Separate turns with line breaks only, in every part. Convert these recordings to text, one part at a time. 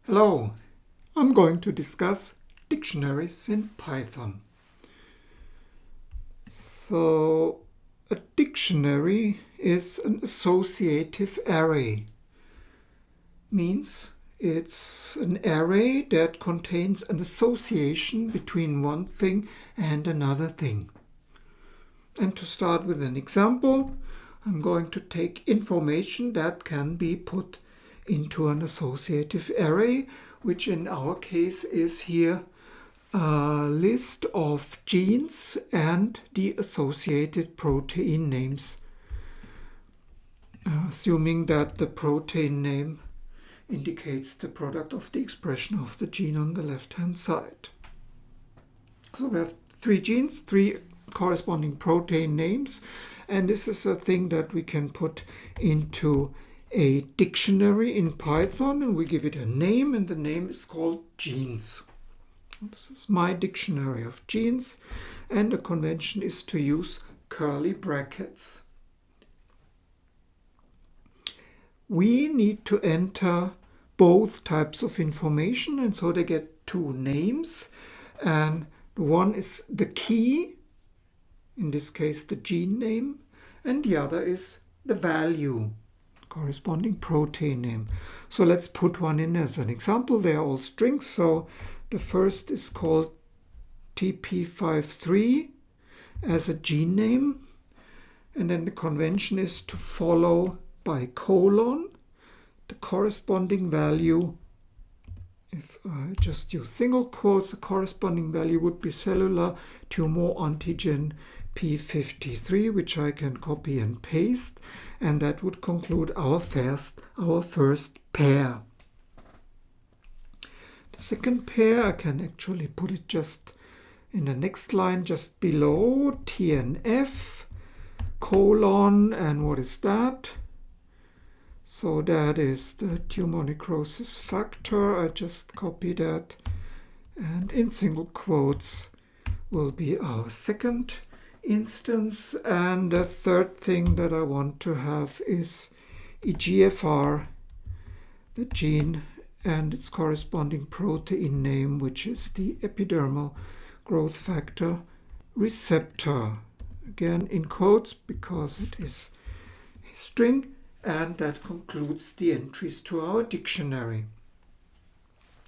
Hello, I'm going to discuss dictionaries in Python. So, a dictionary is an associative array. Means it's an array that contains an association between one thing and another thing. And to start with an example, I'm going to take information that can be put into an associative array, which in our case is here a list of genes and the associated protein names, assuming that the protein name indicates the product of the expression of the gene on the left-hand side. So we have 3 genes, 3 corresponding protein names, and this is a thing that we can put into a dictionary in Python, and we give it a name, and the name is called genes. This is my dictionary of genes, and the convention is to use curly brackets. We need to enter both types of information, and so they get 2 names, and one is the key, in this case the gene name, and the other is the value, corresponding protein name. So let's put one in as an example. They are all strings, so the first is called TP53 as a gene name, and then the convention is to follow by colon the corresponding value. If I just use single quotes, the corresponding value would be cellular tumor antigen P53, which I can copy and paste, and that would conclude our first pair. The second pair, I can actually put it just in the next line, just below TNF, colon, and what is that? So that is the tumor necrosis factor. I just copy that, and in single quotes will be our second instance. And the third thing that I want to have is EGFR, the gene, and its corresponding protein name, which is the epidermal growth factor receptor. Again in quotes because it is a string. And that concludes the entries to our dictionary.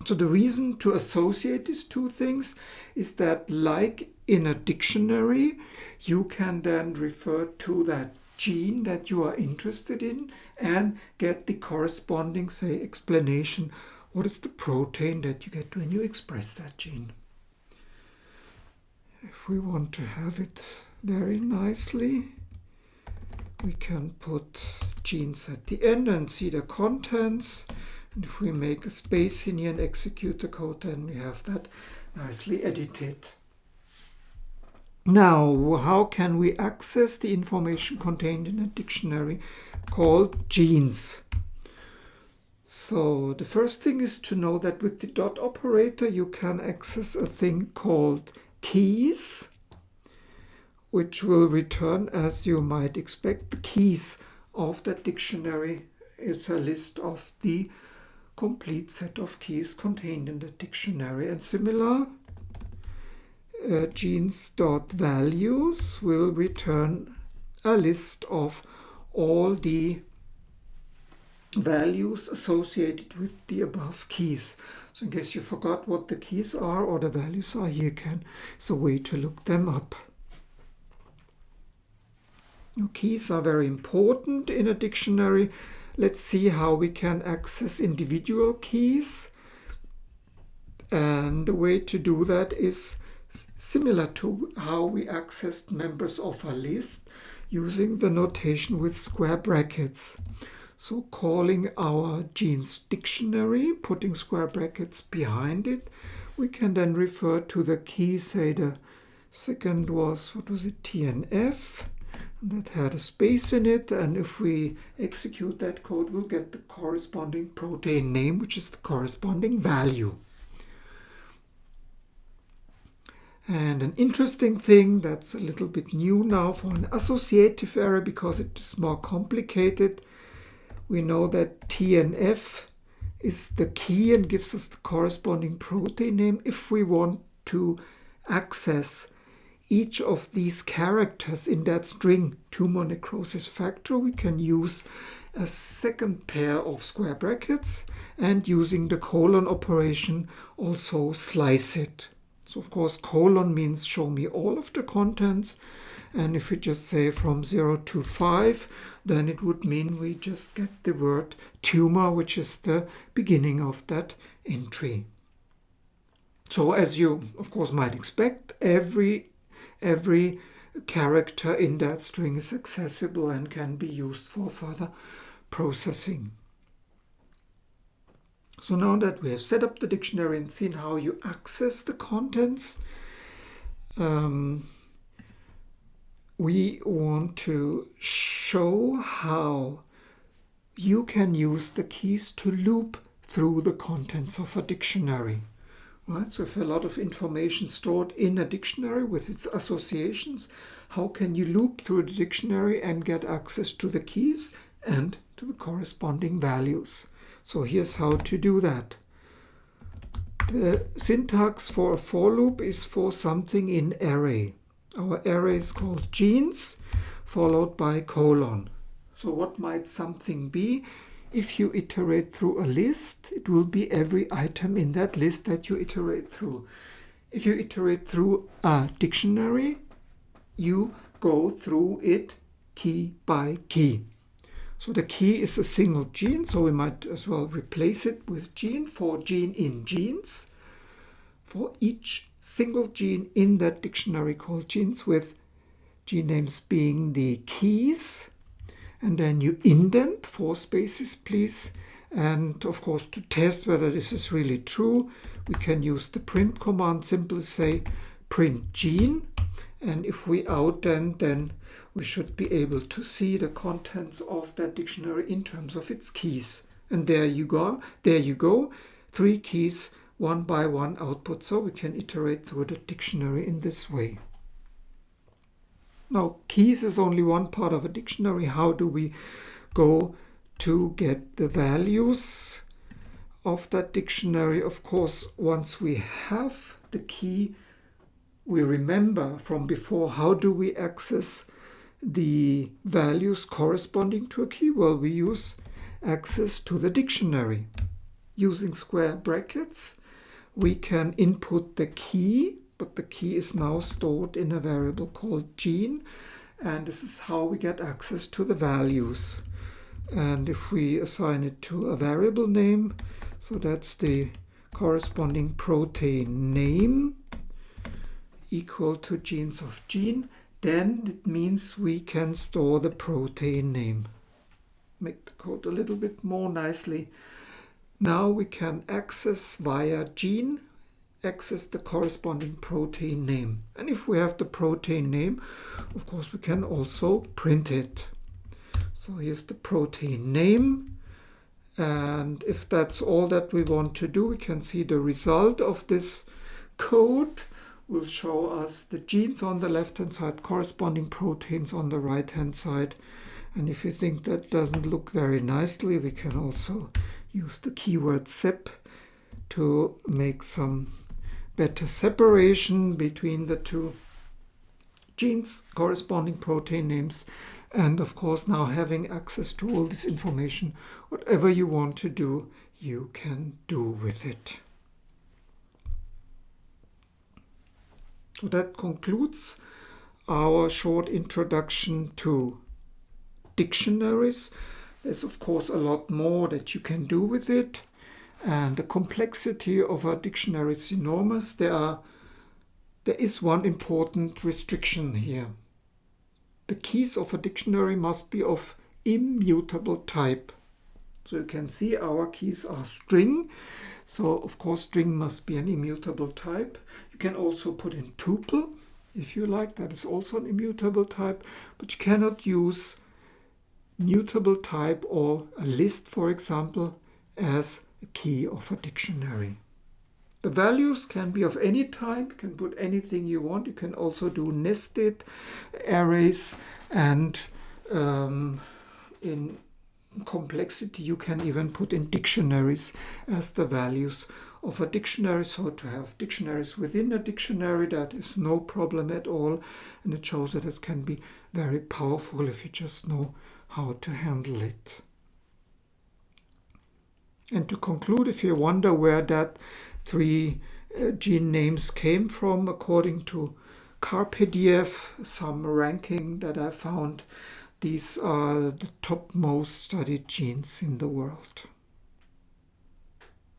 So the reason to associate these 2 things is that, like in a dictionary, you can then refer to that gene that you are interested in and get the corresponding, say, explanation. What is the protein that you get when you express that gene? If we want to have it very nicely, we can put genes at the end and see the contents. And if we make a space in here and execute the code, then we have that nicely edited. Now, how can we access the information contained in a dictionary called genes? So the first thing is to know that with the dot operator you can access a thing called keys, which will return, as you might expect, the keys of that dictionary. Is a list of the complete set of keys contained in the dictionary. And similar, genes.values will return a list of all the values associated with the above keys. So in case you forgot what the keys are or the values are, here is a way to look them up. Keys are very important in a dictionary. Let's see how we can access individual keys. And the way to do that is similar to how we accessed members of a list, using the notation with square brackets. So calling our genes dictionary, putting square brackets behind it, we can then refer to the key. Say the second was, what was it, TNF. That had a space in it, and if we execute that code, we'll get the corresponding protein name, which is the corresponding value. And an interesting thing that's a little bit new now for an associative array, because it is more complicated, we know that TNF is the key and gives us the corresponding protein name. If we want to access each of these characters in that string tumor necrosis factor, we can use a second pair of square brackets and using the colon operation also slice it. So of course colon means show me all of the contents, and if we just say from 0 to 5, then it would mean we just get the word tumor, which is the beginning of that entry. So as you of course might expect, every character in that string is accessible and can be used for further processing. So now that we have set up the dictionary and seen how you access the contents, we want to show how you can use the keys to loop through the contents of a dictionary. Right? So if a lot of information stored in a dictionary with its associations, how can you loop through the dictionary and get access to the keys and to the corresponding values? So here's how to do that. The syntax for a for loop is for something in array. Our array is called genes, followed by colon. So what might something be? If you iterate through a list, it will be every item in that list that you iterate through. If you iterate through a dictionary, you go through it key by key. So the key is a single gene, so we might as well replace it with gene for gene in genes. For each single gene in that dictionary called genes, with gene names being the keys. And then you indent 4 spaces, please. And of course, to test whether this is really true, we can use the print command. Simply say print gene. And if we outdent, then we should be able to see the contents of that dictionary in terms of its keys. And there you go. There you go. 3 keys, 1 by 1 output. So we can iterate through the dictionary in this way. Now, keys is only one part of a dictionary. How do we go to get the values of that dictionary? Of course, once we have the key, we remember from before, how do we access the values corresponding to a key? Well, we use access to the dictionary. Using square brackets, we can input the key, but the key is now stored in a variable called gene, and this is how we get access to the values. And if we assign it to a variable name, so that's the corresponding protein name equal to genes of gene, then it means we can store the protein name. Make the code a little bit more nicely. Now we can access via gene, access the corresponding protein name. And if we have the protein name, of course we can also print it. So here's the protein name. And if that's all that we want to do, we can see the result of this code will show us the genes on the left-hand side, corresponding proteins on the right-hand side. And if you think that doesn't look very nicely, we can also use the keyword sep to make some better separation between the two genes, corresponding protein names. And of course, now having access to all this information, whatever you want to do, you can do with it. So that concludes our short introduction to dictionaries. There's of course a lot more that you can do with it, and the complexity of a dictionary is enormous. There is one important restriction here. The keys of a dictionary must be of immutable type. So you can see our keys are string. So of course string must be an immutable type. You can also put in tuple if you like. That is also an immutable type. But you cannot use mutable type or a list, for example, as a key of a dictionary. The values can be of any type. You can put anything you want. You can also do nested arrays, and in complexity you can even put in dictionaries as the values of a dictionary. So to have dictionaries within a dictionary, that is no problem at all, and it shows that it can be very powerful if you just know how to handle it. And to conclude, if you wonder where that three gene names came from, according to CarpeDF, some ranking that I found, these are the top most studied genes in the world.